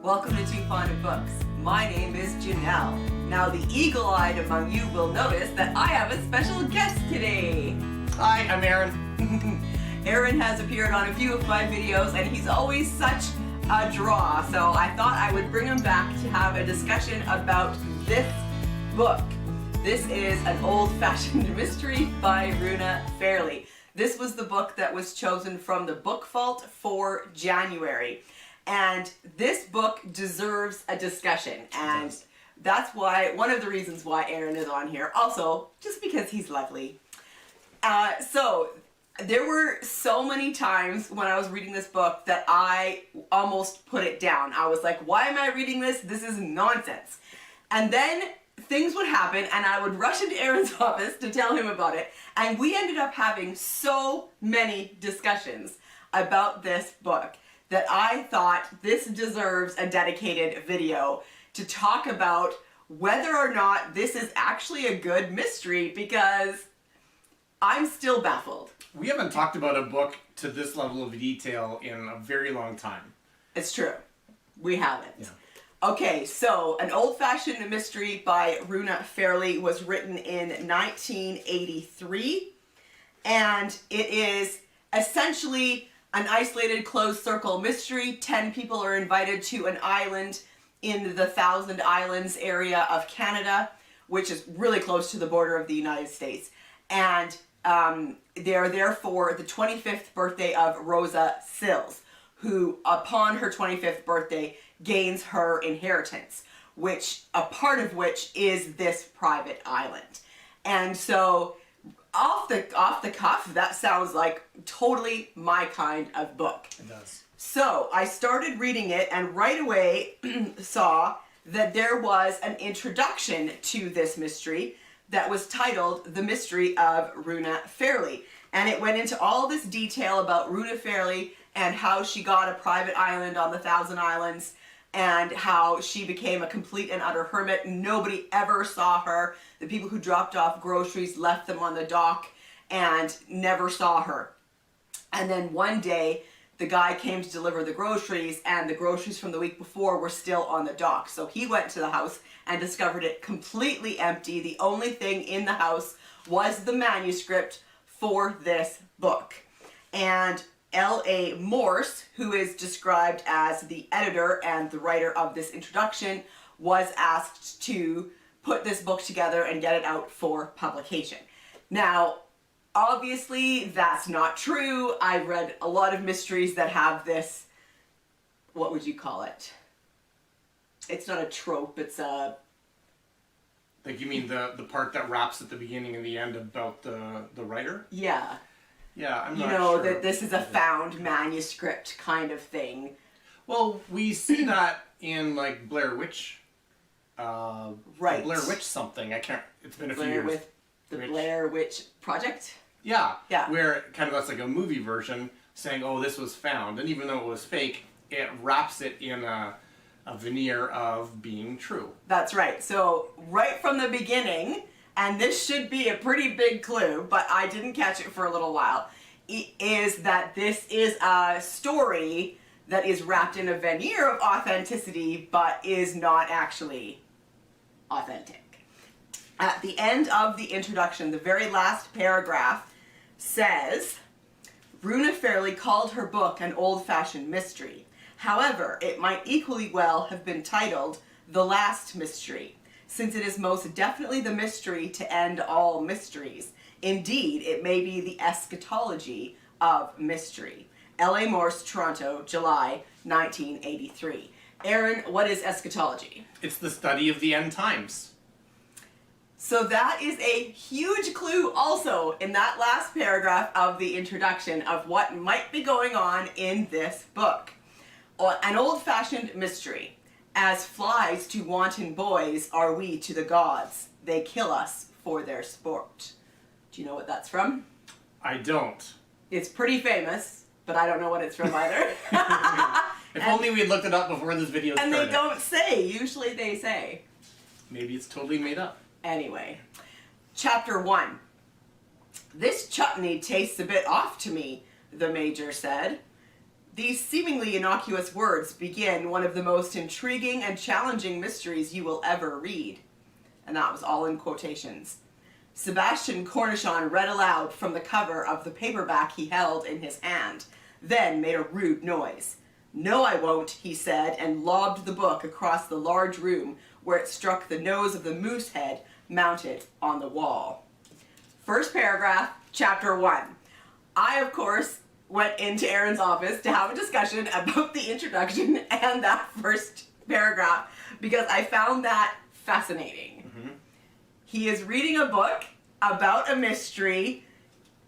Welcome to Too Fond of Books. My name is Janelle. Now the eagle-eyed among you will notice that I have a special guest today. Hi, I'm Aaron. Aaron has appeared on a few of my videos and he's always such a draw, so I thought I would bring him back to have a discussion about this book. This is an old-fashioned mystery by Runa Fairleigh. This was the book that was chosen from the Book Vault for January. And this book deserves a discussion, and that's why, one of the reasons why Aaron is on here. Also, just because he's lovely. So, there were so many times when I was reading this book that I almost put it down. I was like, why am I reading this? This is nonsense. And then things would happen and I would rush into Aaron's office to tell him about it. And we ended up having so many discussions about this book that I thought this deserves a dedicated video to talk about whether or not this is actually a good mystery, because I'm still baffled. We haven't talked about a book to this level of detail in a very long time. It's true. We haven't. Yeah. Okay, so An Old-Fashioned Mystery by Runa Fairleigh was written in 1983, and it is essentially an isolated closed circle mystery. 10 people are invited to an island in the Thousand Islands area of Canada, which is really close to the border of the United States. And they're there for the 25th birthday of Rosa Sills, who upon her 25th birthday gains her inheritance, which a part of which is this private island. And so off the cuff, that sounds like totally my kind of book. It does. So I started reading it and right away saw that there was an introduction to this mystery that was titled The Mystery of Runa Fairleigh. And it went into all this detail about Runa Fairleigh and how she got a private island on the Thousand Islands and how she became a complete and utter hermit. Nobody ever saw her. The people who dropped off groceries left them on the dock and never saw her. And then one day, the guy came to deliver the groceries, and the groceries from the week before were still on the dock. So he went to the house and discovered it completely empty. The only thing in the house was the manuscript for this book. And L.A. Morse, who is described as the editor and the writer of this introduction, was asked to put this book together and get it out for publication. Now, obviously, that's not true. I've read a lot of mysteries that have this, what would you call it? It's not a trope, it's a... Like, you mean the part that wraps at the beginning and the end about the writer? Yeah. Yeah, I'm not sure. You know, sure. that this is a found manuscript kind of thing. Well, we see that in, like, Blair Witch. Right. Blair Witch something. I can't... It's been a few Blair years. with the Blair Witch Project? Yeah. Yeah. Where it kind of that's like a movie version saying, oh, this was found. And even though it was fake, it wraps it in a veneer of being true. That's right. So right from the beginning, and this should be a pretty big clue, but I didn't catch it for a little while, is that this is a story that is wrapped in a veneer of authenticity, but is not actually authentic. At the end of the introduction, the very last paragraph says, Runa Fairleigh called her book an old-fashioned mystery. However, it might equally well have been titled The Last Mystery, since it is most definitely the mystery to end all mysteries. Indeed, it may be the eschatology of mystery. L.A. Morse, Toronto, July 1983. Aaron, what is eschatology? It's the study of the end times. So that is a huge clue also in that last paragraph of the introduction of what might be going on in this book. An old-fashioned mystery. As flies to wanton boys are we to the gods. They kill us for their sport. Do you know what that's from? I don't. It's pretty famous, but I don't know what it's from either. If only we had looked it up before this video started. And they don't say. Usually they say. Maybe it's totally made up. Anyway, Chapter 1. This chutney tastes a bit off to me, the Major said. These seemingly innocuous words begin one of the most intriguing and challenging mysteries you will ever read. And that was all in quotations. Sebastian Cornichon read aloud from the cover of the paperback he held in his hand, then made a rude noise. "No, I won't," he said, and lobbed the book across the large room where it struck the nose of the moose head mounted on the wall. First paragraph, chapter 1. I, of course, went into Aaron's office to have a discussion about the introduction and that first paragraph because I found that fascinating. Mm-hmm. He is reading a book about a mystery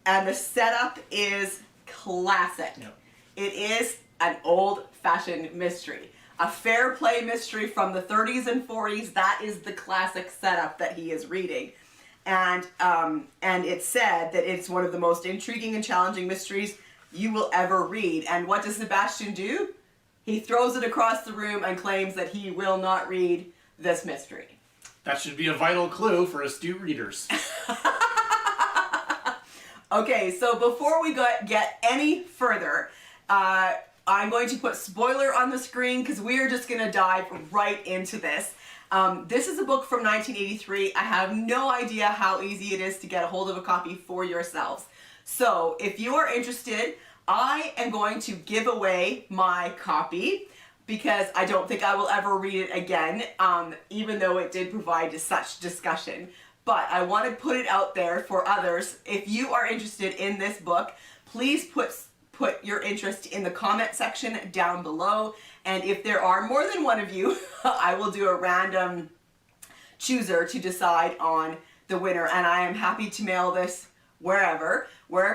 and the setup is classic. Yep. It is an old-fashioned mystery. A fair play mystery from the 30s and 40s. That is the classic setup that he is reading. And it said that it's one of the most intriguing and challenging mysteries you will ever read. And what does Sebastian do? He throws it across the room and claims that he will not read this mystery. That should be a vital clue for astute readers. Okay, so before we get any further, I'm going to put spoiler on the screen because we are just going to dive right into this. This is a book from 1983. I have no idea how easy it is to get a hold of a copy for yourselves. So if you are interested, I am going to give away my copy because I don't think I will ever read it again, even though it did provide such discussion. But I want to put it out there for others. If you are interested in this book, please put your interest in the comment section down below. And if there are more than one of you, I will do a random chooser to decide on the winner. And I am happy to mail this wherever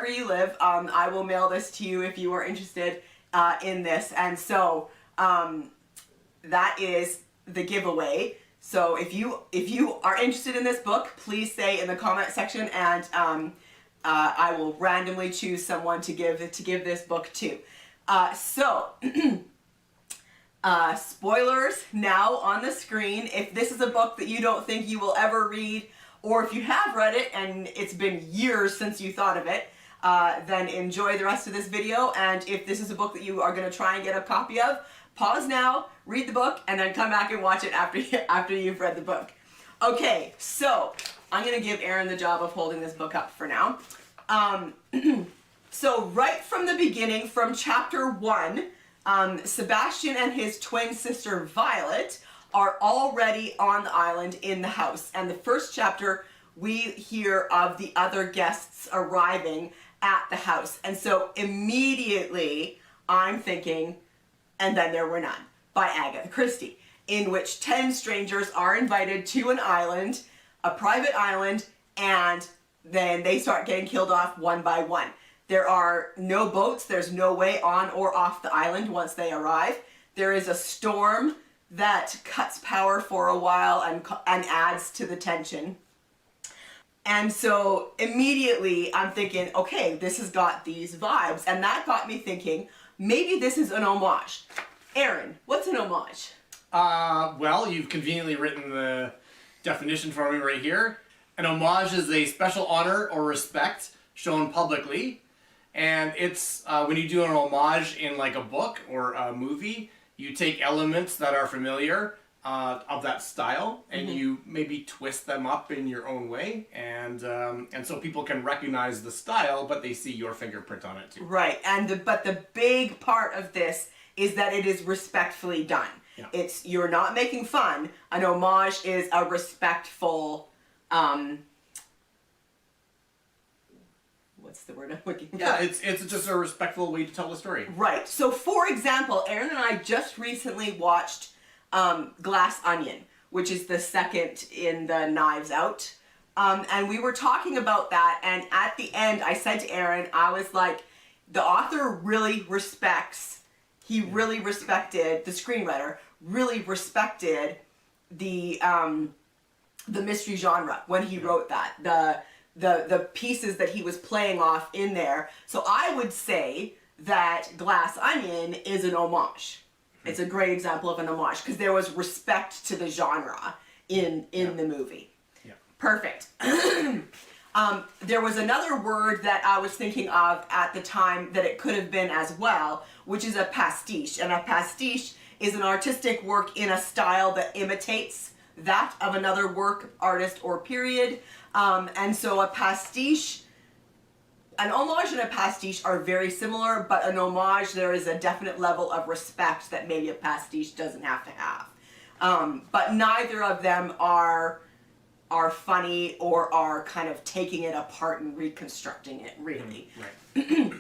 you live. I will mail this to you if you are interested in this. And so that is the giveaway. So if you are interested in this book, please say in the comment section, and I will randomly choose someone to give this book to. Spoilers now on the screen. If this is a book that you don't think you will ever read, or if you have read it and it's been years since you thought of it, then enjoy the rest of this video. And if this is a book that you are going to try and get a copy of, pause now, read the book, and then come back and watch it after you've read the book. Okay, so I'm going to give Aaron the job of holding this book up for now. So right from the beginning, from chapter 1, Sebastian and his twin sister Violet are already on the island in the house. And the first chapter, we hear of the other guests arriving at the house. And so immediately I'm thinking, And Then There Were None by Agatha Christie, in which 10 strangers are invited to an island, a private island, and then they start getting killed off one by one. There are no boats, there's no way on or off the island once they arrive. There is a storm that cuts power for a while and adds to the tension. And so immediately I'm thinking, okay, this has got these vibes. And that got me thinking, maybe this is an homage. Aaron, what's an homage? Well, you've conveniently written the definition for me right here. An homage is a special honor or respect shown publicly. And it's when you do an homage in like a book or a movie, you take elements that are familiar of that style and you maybe twist them up in your own way. And so people can recognize the style, but they see your fingerprint on it too. Right. But the big part of this is that it is respectfully done. Yeah. You're not making fun. An homage is a respectful, what's the word I'm looking for? Yeah, it's just a respectful way to tell the story. Right. So for example, Aaron and I just recently watched Glass Onion, which is the second in the Knives Out. And we were talking about that, and at the end I said to Aaron, I was like, the author really really respected, the screenwriter really respected the mystery genre when he wrote that. The pieces that he was playing off in there. So I would say that Glass Onion is an homage. It's a great example of an homage because there was respect to the genre in the movie. Yeah. Perfect. There was another word that I was thinking of at the time that it could have been as well, which is a pastiche. And a pastiche is an artistic work in a style that imitates that of another work, artist, or period. And so a pastiche, an homage and a pastiche are very similar, but an homage, there is a definite level of respect that maybe a pastiche doesn't have to have. But neither of them are funny or are kind of taking it apart and reconstructing it, really. Right.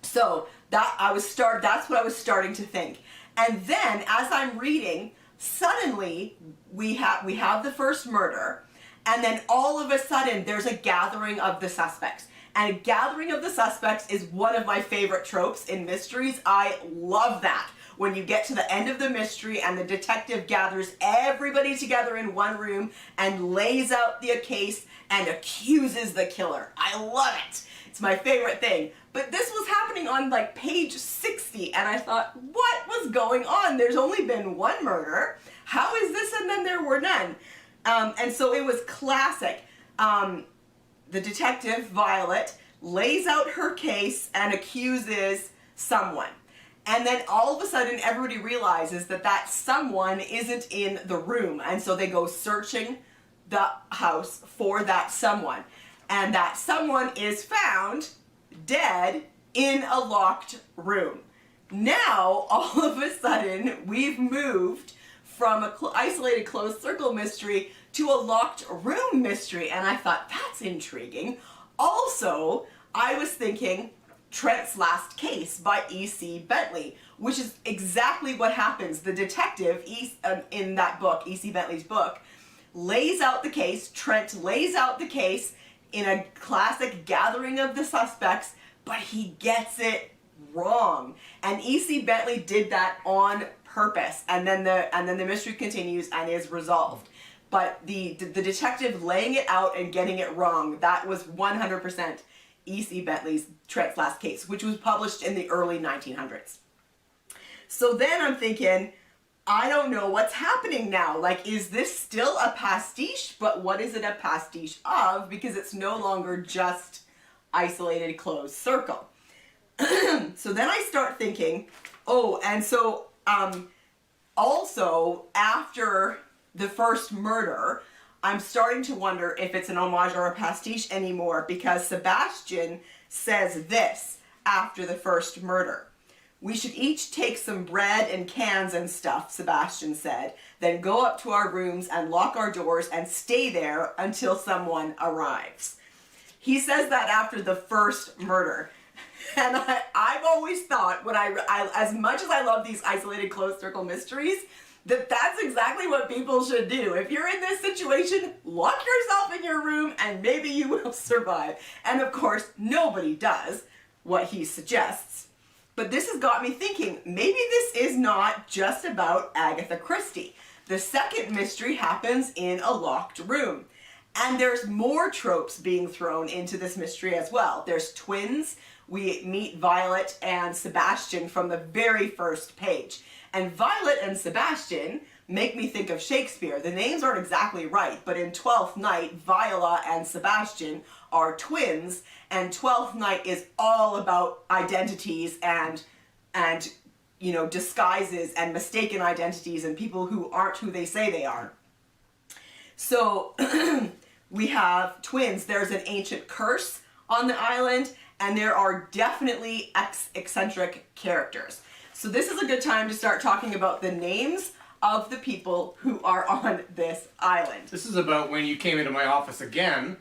So that's what I was starting to think. And then as I'm reading, suddenly we have the first murder, and then all of a sudden there's a gathering of the suspects. And a gathering of the suspects is one of my favorite tropes in mysteries. I love that. When you get to the end of the mystery and the detective gathers everybody together in one room and lays out the case and accuses the killer. I love it. It's my favorite thing. But this was happening on like page 60, and I thought, what was going on? There's only been one murder. How is this? And then there were none. And so it was classic. The detective, Violet, lays out her case and accuses someone. And then all of a sudden everybody realizes that that someone isn't in the room. And so they go searching the house for that someone. And that someone is found dead in a locked room. Now, all of a sudden, we've moved from an isolated closed circle mystery to a locked room mystery. And I thought, that's intriguing. Also, I was thinking Trent's Last Case by E.C. Bentley, which is exactly what happens. The detective in that book, E.C. Bentley's book, lays out the case. Trent lays out the case in a classic gathering of the suspects, but he gets it wrong. And E.C. Bentley did that on purpose. And then the mystery continues and is resolved. But the detective laying it out and getting it wrong, that was 100% E.C. Bentley's Trent's Last Case, which was published in the early 1900s. So then I'm thinking, I don't know what's happening now. Like, is this still a pastiche? But what is it a pastiche of? Because it's no longer just isolated closed circle. So then I start thinking, oh, and so also after the first murder, I'm starting to wonder if it's an homage or a pastiche anymore, because Sebastian says this after the first murder. We should each take some bread and cans and stuff, Sebastian said, then go up to our rooms and lock our doors and stay there until someone arrives. He says that after the first murder. And I've always thought, when I as much as I love these isolated closed circle mysteries, that's exactly what people should do. If you're in this situation, lock yourself in your room and maybe you will survive. And of course, nobody does what he suggests. But this has got me thinking, maybe this is not just about Agatha Christie. The second mystery happens in a locked room. And there's more tropes being thrown into this mystery as well. There's twins. We meet Violet and Sebastian from the very first page. And Violet and Sebastian make me think of Shakespeare. The names aren't exactly right, but in Twelfth Night, Viola and Sebastian are twins, and Twelfth Night is all about identities and you know, disguises and mistaken identities and people who aren't who they say they are. So we have twins. There's an ancient curse on the island, and there are definitely eccentric characters. So this is a good time to start talking about the names of the people who are on this island. This is about when you came into my office again,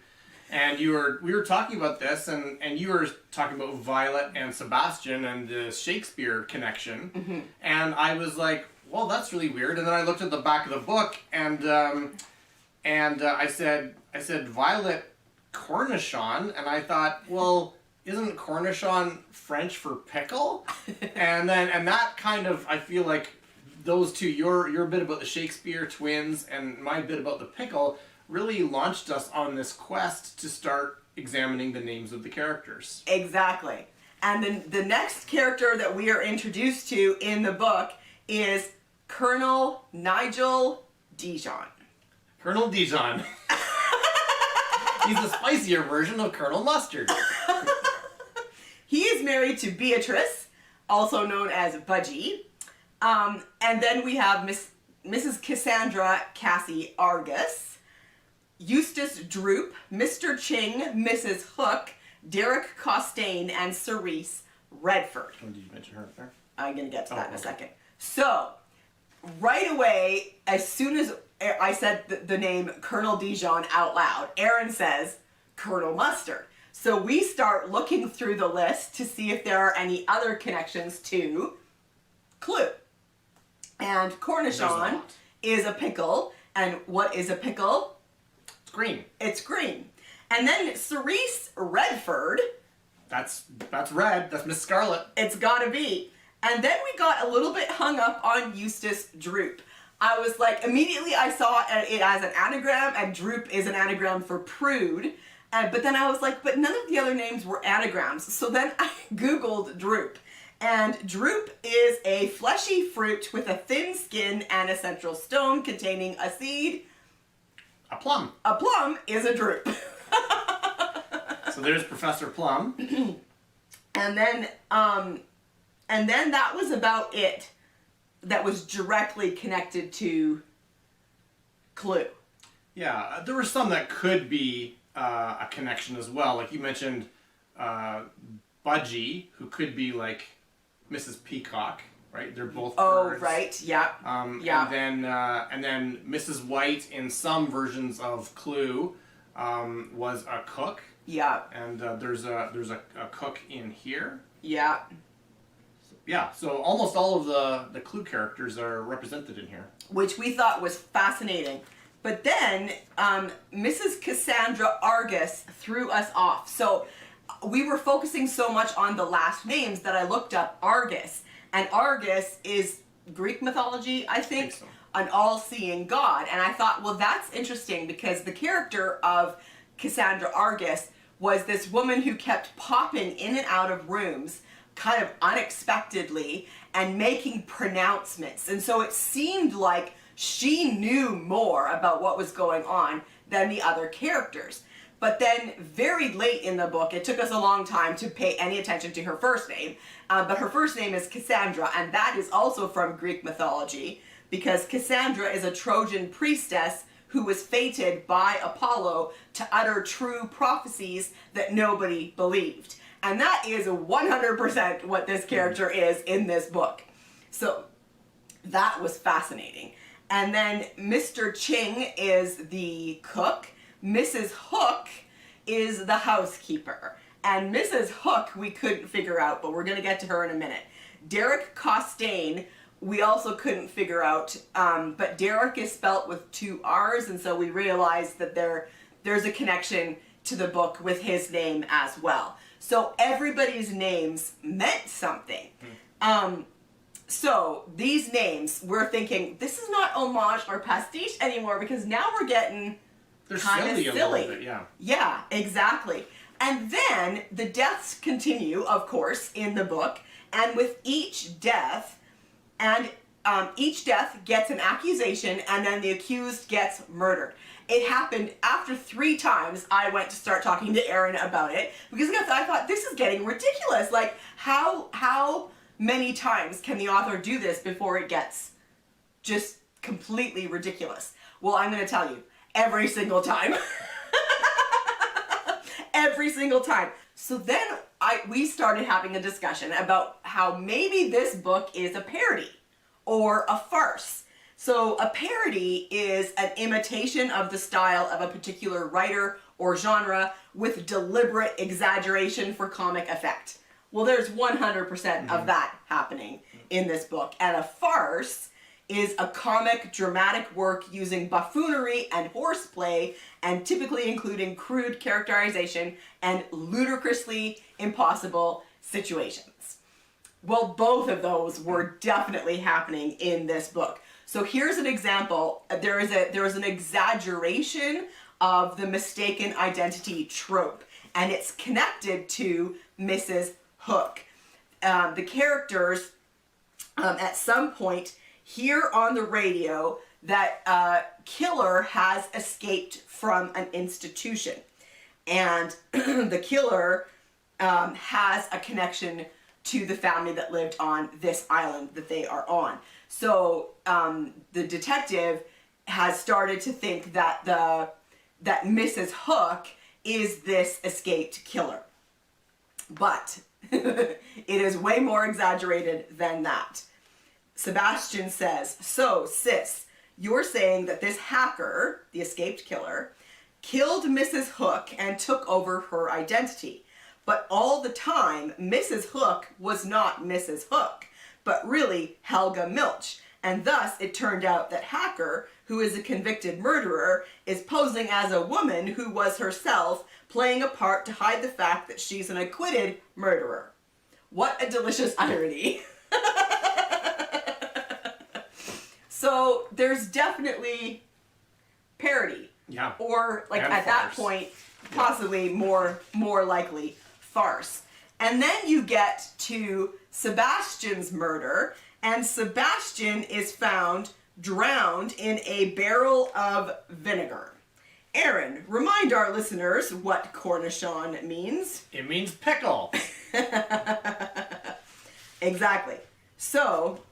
and we were talking about this, and you were talking about Violet and Sebastian and the Shakespeare connection, Mm-hmm. and I was like, well, that's really weird. And then I looked at the back of the book, and I said Violet Cornichon, and I thought, well, isn't Cornichon French for pickle? and that kind of, I feel like those two, your bit about the Shakespeare twins and my bit about the pickle, really launched us on this quest to start examining the names of the characters. Exactly. And then the next character that we are introduced to in the book is Colonel Nigel Dijon. Colonel Dijon. He's a spicier version of Colonel Mustard. He is married to Beatrice, also known as Budgie. And then we have Mrs. Cassandra Cassie Argus, Eustace Droop, Mr. Ching, Mrs. Hook, Derek Costain, and Cerise Redford. When did you mention her there? I'm going to get to that in a second. So, right away, as soon as I said the name Colonel Dijon out loud, Aaron says, Colonel Mustard. So we start looking through the list to see if there are any other connections to Clue. And Cornichon is a pickle. And what is a pickle? It's green. It's green. And then Cerise Redford. That's red. That's Miss Scarlet. It's gotta be. And then we got a little bit hung up on Eustace Droop. I was like, immediately I saw it as an anagram, and Droop is an anagram for prude. But then I was like, but none of the other names were anagrams. So then I Googled Droop. And Droop is a fleshy fruit with a thin skin and a central stone containing a seed. A plum. A plum is a drupe. So there's Professor Plum. And then that was about it that was directly connected to Clue. Yeah, there were some that could be a connection as well. Like you mentioned, Budgie, who could be like Mrs. Peacock, right? They're both birds. Oh, right. Yeah. Yeah. And then Mrs. White in some versions of Clue was a cook. Yeah. And there's a cook in here. Yeah. Yeah, so almost all of the Clue characters are represented in here. Which we thought was fascinating. But then Mrs. Cassandra Argus threw us off. So we were focusing so much on the last names that I looked up Argus. And Argus is Greek mythology, I think so. An all-seeing god. And I thought, well, that's interesting because the character of Cassandra Argus was this woman who kept popping in and out of rooms kind of unexpectedly and making pronouncements. And so it seemed like she knew more about what was going on than the other characters. But then very late in the book, it took us a long time to pay any attention to her first name, but her first name is Cassandra, and that is also from Greek mythology, because Cassandra is a Trojan priestess who was fated by Apollo to utter true prophecies that nobody believed. And that is 100% what this character is in this book. So that was fascinating. And then Mr. Ching is the cook. Mrs. Hook is the housekeeper. And Mrs. Hook we couldn't figure out, but we're going to get to her in a minute. Derek Costain we also couldn't figure out, but Derek is spelt with 2 R's, and so we realized that there's a connection to the book with his name as well. So everybody's names meant something. So these names, we're thinking, this is not homage or pastiche anymore because now we're getting kind of silly. A little bit, yeah. Yeah, exactly. And then the deaths continue, of course, in the book, and with each death, each death gets an accusation, and then the accused gets murdered. It happened after 3 times I went to start talking to Aaron about it, because I thought, this is getting ridiculous. Like, how many times can the author do this before it gets just completely ridiculous? Well, I'm going to tell you, every single time. Every single time. So then we started having a discussion about how maybe this book is a parody or a farce. So a parody is an imitation of the style of a particular writer or genre with deliberate exaggeration for comic effect. Well, there's 100% of that happening in this book. And a farce is a comic dramatic work using buffoonery and horseplay, and typically including crude characterization and ludicrously impossible situations. Well, both of those were definitely happening in this book. So here's an example. There is an exaggeration of the mistaken identity trope, and it's connected to Mrs. Hook. The characters at some point hear on the radio that a killer has escaped from an institution. And the killer has a connection to the family that lived on this island that they are on. So the detective has started to think that that Mrs. Hook is this escaped killer. But it is way more exaggerated than that. Sebastian says, "So, sis, you're saying that this hacker, the escaped killer, killed Mrs. Hook and took over her identity. But all the time, Mrs. Hook was not Mrs. Hook, but really Helga Milch. And thus, it turned out that Hacker, who is a convicted murderer, is posing as a woman who was herself playing a part to hide the fact that she's an acquitted murderer." What a delicious irony. So there's definitely parody. Yeah. Or, like, And at that farce. point, possibly more likely, farce. And then you get to Sebastian's murder, and Sebastian is found drowned in a barrel of vinegar. Aaron, remind our listeners what cornichon means. It means pickle. Exactly. So,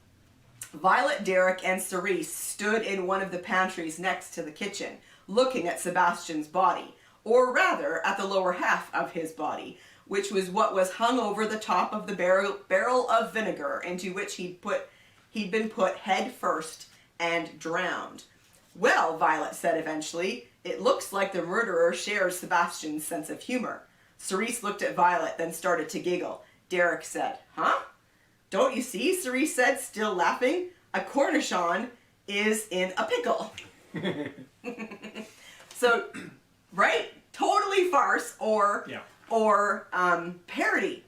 Violet, Derek, and Cerise stood in one of the pantries next to the kitchen, looking at Sebastian's body, or rather, at the lower half of his body, which was what was hung over the top of the barrel of vinegar into which he'd been put head first and drowned. "Well," Violet said eventually, "it looks like the murderer shares Sebastian's sense of humor." Cerise looked at Violet, then started to giggle. Derek said, "Huh? Don't you see?" Cerise said, still laughing. "A cornichon is in a pickle." So, right? Totally farce or parody.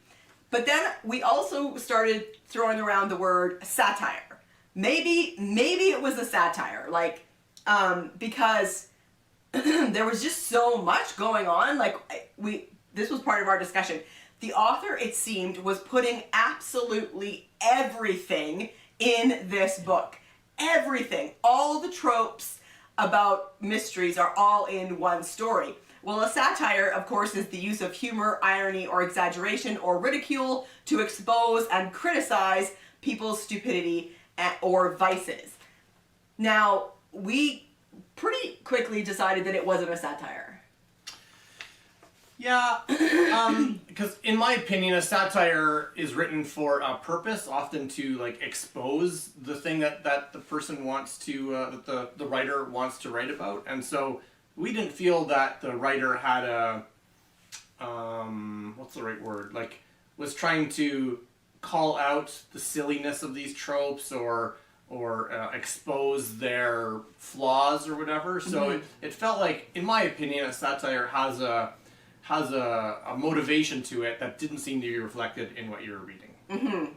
But then we also started throwing around the word satire. Maybe it was a satire, like, because there was just so much going on. Like, this was part of our discussion. The author, it seemed, was putting absolutely everything in this book. Everything. All the tropes about mysteries are all in one story. Well, a satire, of course, is the use of humor, irony, or exaggeration, or ridicule to expose and criticize people's stupidity or vices. Now, we pretty quickly decided that it wasn't a satire. Yeah, because in my opinion, a satire is written for a purpose, often to, like, expose the thing that the person wants to, that the writer wants to write about. And so we didn't feel that the writer had a, what's the right word? Like, was trying to call out the silliness of these tropes or expose their flaws or whatever. So it felt like, in my opinion, a satire has a motivation to it that didn't seem to be reflected in what you were reading.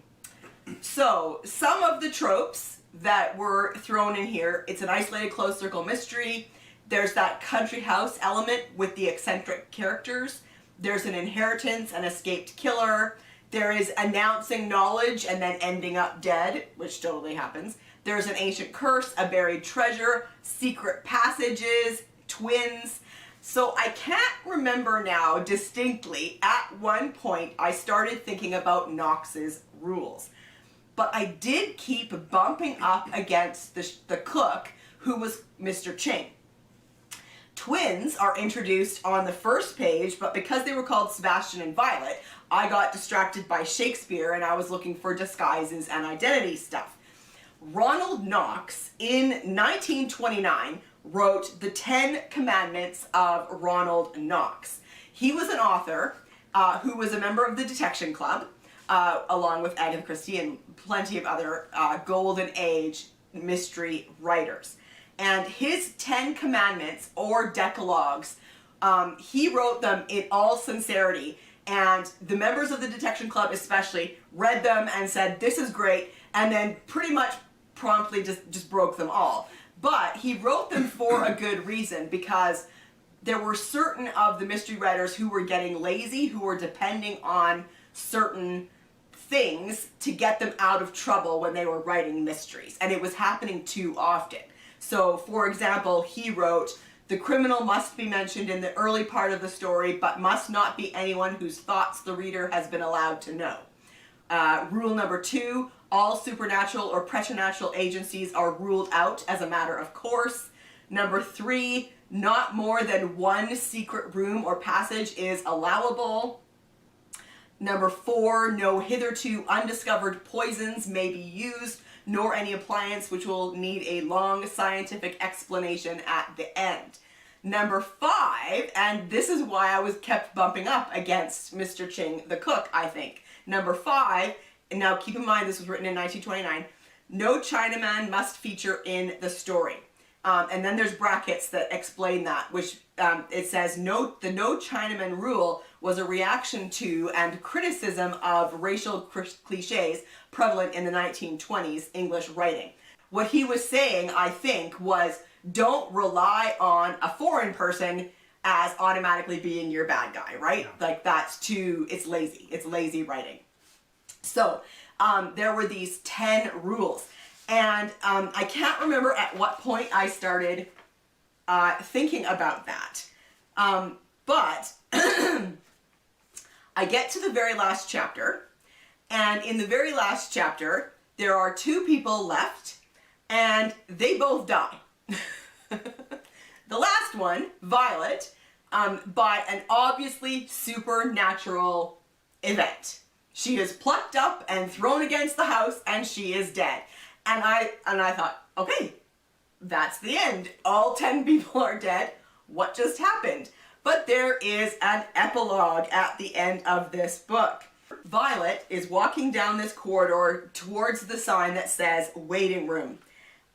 So, some of the tropes that were thrown in here, it's an isolated closed circle mystery. There's that country house element with the eccentric characters. There's an inheritance, an escaped killer. There is announcing knowledge and then ending up dead, which totally happens. There's an ancient curse, a buried treasure, secret passages, twins. So I can't remember now distinctly. At one point, I started thinking about Knox's rules. But I did keep bumping up against the cook, who was Mr. Ching. Twins are introduced on the first page, but because they were called Sebastian and Violet, I got distracted by Shakespeare and I was looking for disguises and identity stuff. Ronald Knox, in 1929, wrote The 10 Commandments of Ronald Knox. He was an author who was a member of the Detection Club, along with Agatha Christie and plenty of other Golden Age mystery writers. And his 10 Commandments, or Decalogues, he wrote them in all sincerity. And the members of the Detection Club especially read them and said, "This is great," and then pretty much promptly just broke them all. But he wrote them for a good reason, because there were certain of the mystery writers who were getting lazy, who were depending on certain things to get them out of trouble when they were writing mysteries. And it was happening too often. So, for example, he wrote The criminal must be mentioned in the early part of the story, but must not be anyone whose thoughts the reader has been allowed to know. Rule number 2, all supernatural or preternatural agencies are ruled out as a matter of course. Number 3, not more than one secret room or passage is allowable. Number 4, no hitherto undiscovered poisons may be used, nor any appliance which will need a long scientific explanation at the end. Number 5, and this is why I was kept bumping up against Mr. Ching the cook, I think. Number 5, and now keep in mind this was written in 1929, no Chinaman must feature in the story. And then there's brackets that explain that, which it says, the no Chinaman rule was a reaction to and criticism of racial cliches prevalent in the 1920s English writing. What he was saying, I think, was don't rely on a foreign person as automatically being your bad guy, right? Yeah. Like it's lazy. It's lazy writing. So there were these 10 rules. And I can't remember at what point I started thinking about that. But I get to the very last chapter, and in the very last chapter, there are 2 people left, and they both die. The last one, Violet, by an obviously supernatural event. She is plucked up and thrown against the house, and she is dead. And I thought, okay, that's the end. All 10 people are dead. What just happened? But there is an epilogue at the end of this book. Violet is walking down this corridor towards the sign that says waiting room.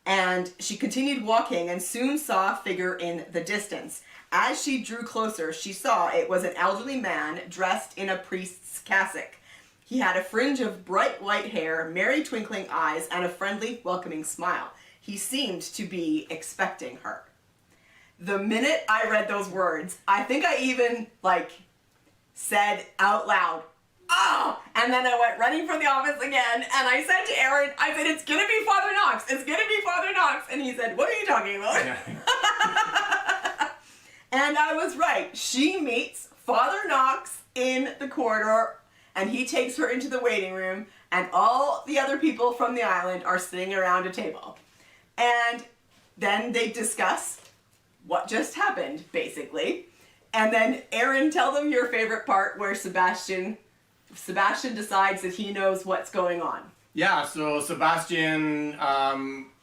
And she continued walking and soon saw a figure in the distance. As she drew closer, she saw it was an elderly man dressed in a priest's cassock. He had a fringe of bright white hair, merry twinkling eyes, and a friendly, welcoming smile. He seemed to be expecting her. The minute I read those words, I think I even, said out loud, "Oh!" And then I went running from the office again, and I said to Aaron, I said, "It's gonna be Father Knox. It's gonna be Father Knox." And he said, "What are you talking about?" Yeah. And I was right. She meets Father Knox in the corridor, and he takes her into the waiting room, and all the other people from the island are sitting around a table. And then they discuss what just happened, basically. And then Aaron, tell them your favorite part where Sebastian decides that he knows what's going on. Yeah, so Sebastian,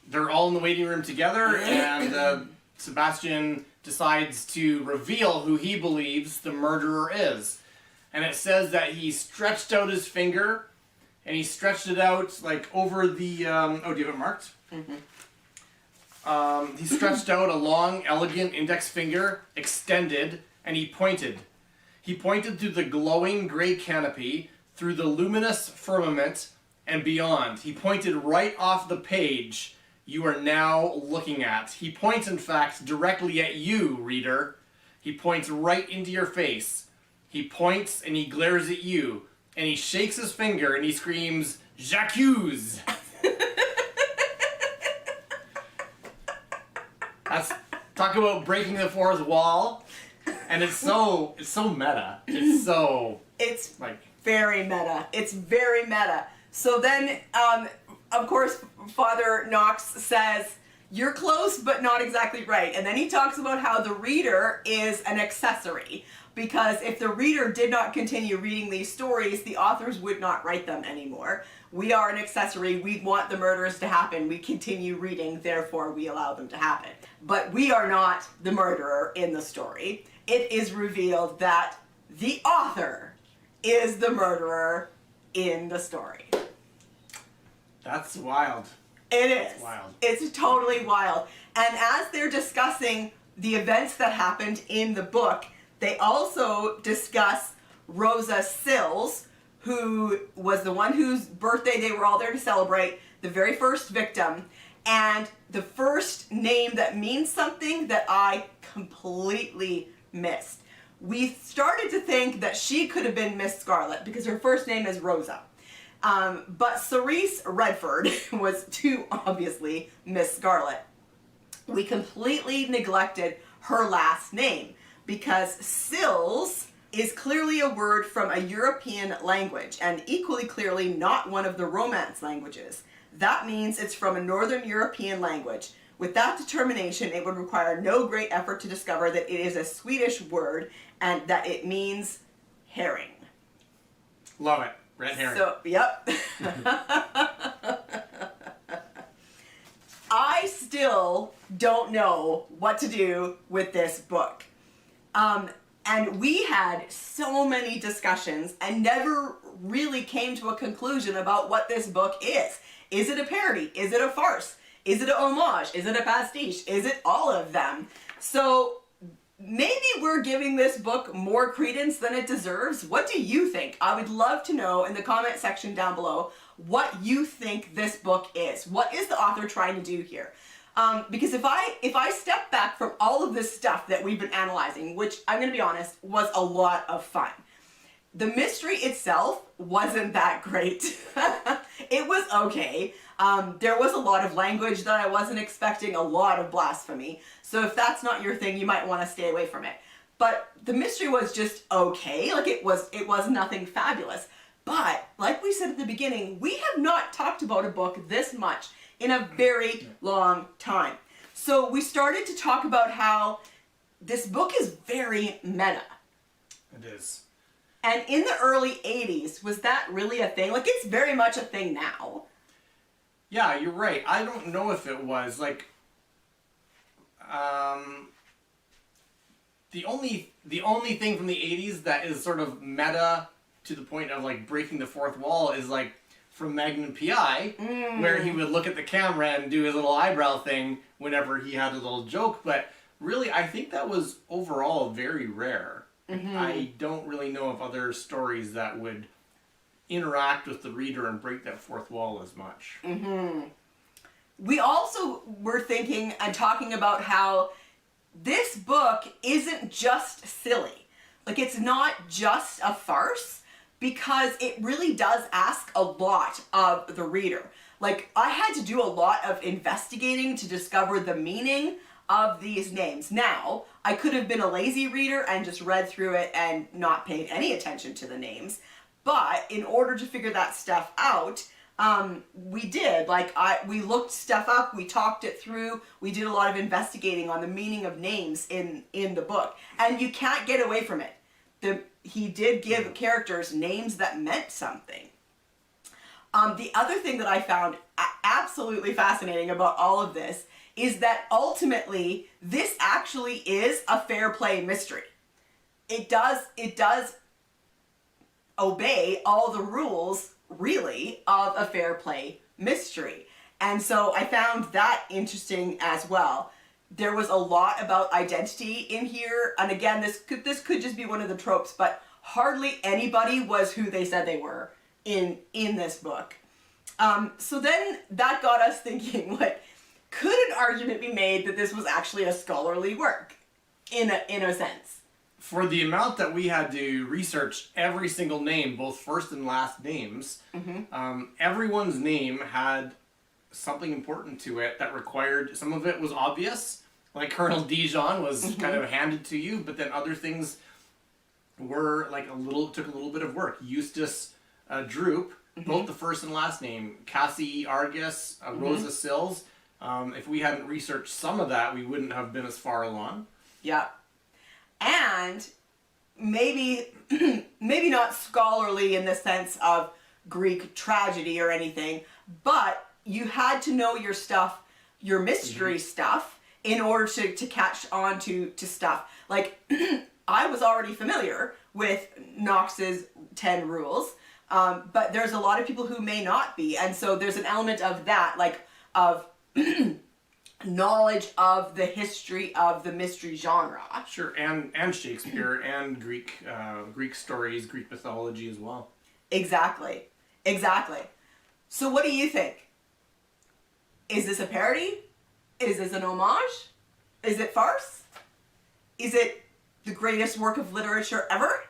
they're all in the waiting room together, and Sebastian decides to reveal who he believes the murderer is. And it says that he stretched out his finger, and he stretched it out over the, do you have it marked? Mm-hmm. He stretched out a long, elegant index finger, extended, and he pointed. He pointed through the glowing gray canopy, through the luminous firmament, and beyond. He pointed right off the page you are now looking at. He points, in fact, directly at you, reader. He points right into your face. He points and he glares at you, and he shakes his finger and he screams, "J'accuse!" Talk about breaking the fourth wall, and it's so meta. It's very meta. It's very meta. So then, of course, Father Knox says, "You're close, but not exactly right." And then he talks about how the reader is an accessory. Because if the reader did not continue reading these stories, the authors would not write them anymore. We are an accessory. We want the murders to happen. We continue reading, therefore we allow them to happen. But we are not the murderer in the story. It is revealed that the author is the murderer in the story. That's wild. It is. That's wild. It's totally wild. And as they're discussing the events that happened in the book, they also discuss Rosa Sills, who was the one whose birthday they were all there to celebrate, the very first victim, and the first name that means something that I completely missed. We started to think that she could have been Miss Scarlet because her first name is Rosa. But Cerise Redford was too obviously Miss Scarlet. We completely neglected her last name, because Sills is clearly a word from a European language, and equally clearly not one of the Romance languages. That means it's from a Northern European language. With that determination, it would require no great effort to discover that it is a Swedish word and that it means herring. Love it. Red herring. So, yep. I still don't know what to do with this book. And we had so many discussions and never really came to a conclusion about what this book is. Is it a parody? Is it a farce? Is it a homage? Is it a pastiche? Is it all of them? So maybe we're giving this book more credence than it deserves. What do you think? I would love to know in the comment section down below what you think this book is. What is the author trying to do here? Because if I step back from all of this stuff that we've been analyzing, which I'm going to be honest, was a lot of fun. The mystery itself wasn't that great. It was okay. There was a lot of language that I wasn't expecting, a lot of blasphemy. So if that's not your thing, you might want to stay away from it. But the mystery was just okay. Like it was nothing fabulous. But like we said at the beginning, we have not talked about a book this much in a very long time. So we started to talk about how this book is very meta. It is. And in the early 80s, was that really a thing? Like, it's very much a thing now. Yeah, you're right. I don't know if it was. Like, the only thing from the 80s that is sort of meta to the point of, like, breaking the fourth wall is, like, from Magnum P.I., where he would look at the camera and do his little eyebrow thing whenever he had a little joke. But really, I think that was overall very rare. I don't really know of other stories that would interact with the reader and break that fourth wall as much. We also were thinking and talking about how this book isn't just silly. Like, it's not just a farce, because it really does ask a lot of the reader. Like, I had to do a lot of investigating to discover the meaning of these names. Now, I could have been a lazy reader and just read through it and not paid any attention to the names. But in order to figure that stuff out, we did. Like, we looked stuff up, we talked it through, we did a lot of investigating on the meaning of names in the book. And you can't get away from it. He did give characters names that meant something. The other thing that I found absolutely fascinating about all of this is that ultimately this actually is a fair play mystery. It does obey all the rules, really, of a fair play mystery. And so I found that interesting as well. There was a lot about identity in here, and again, this could just be one of the tropes, but hardly anybody was who they said they were in this book. So then that got us thinking, like, could an argument be made that this was actually a scholarly work, in a sense? For the amount that we had to research every single name, both first and last names, everyone's name had something important to it that required, some of it was obvious, like Colonel Dijon was kind of handed to you, but then other things were like took a little bit of work. Eustace Droop, both the first and last name, Cassie Argus, Rosa Sills. If we hadn't researched some of that, we wouldn't have been as far along. Yeah. And maybe not scholarly in the sense of Greek tragedy or anything, but you had to know your stuff, your mystery stuff, in order to catch on to stuff. Like, I was already familiar with Knox's 10 rules, but there's a lot of people who may not be, and so there's an element of that, like, of knowledge of the history of the mystery genre. Sure, and Shakespeare and Greek stories, Greek mythology as well. Exactly. So what do you think? Is this a parody? Is this an homage? Is it farce? Is it the greatest work of literature ever?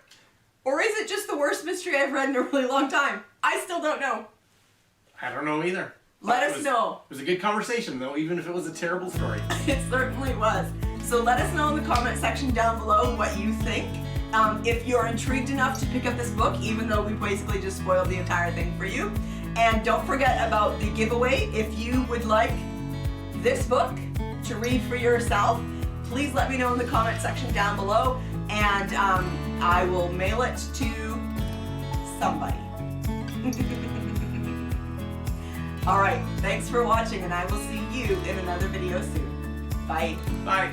Or is it just the worst mystery I've read in a really long time? I still don't know. I don't know either. Let us know. It was a good conversation, though, even if it was a terrible story. It certainly was. So let us know in the comment section down below what you think. If you're intrigued enough to pick up this book, even though we basically just spoiled the entire thing for you. And don't forget about the giveaway. If you would like this book to read for yourself, please let me know in the comment section down below, and I will mail it to somebody. Alright, thanks for watching, and I will see you in another video soon. Bye. Bye.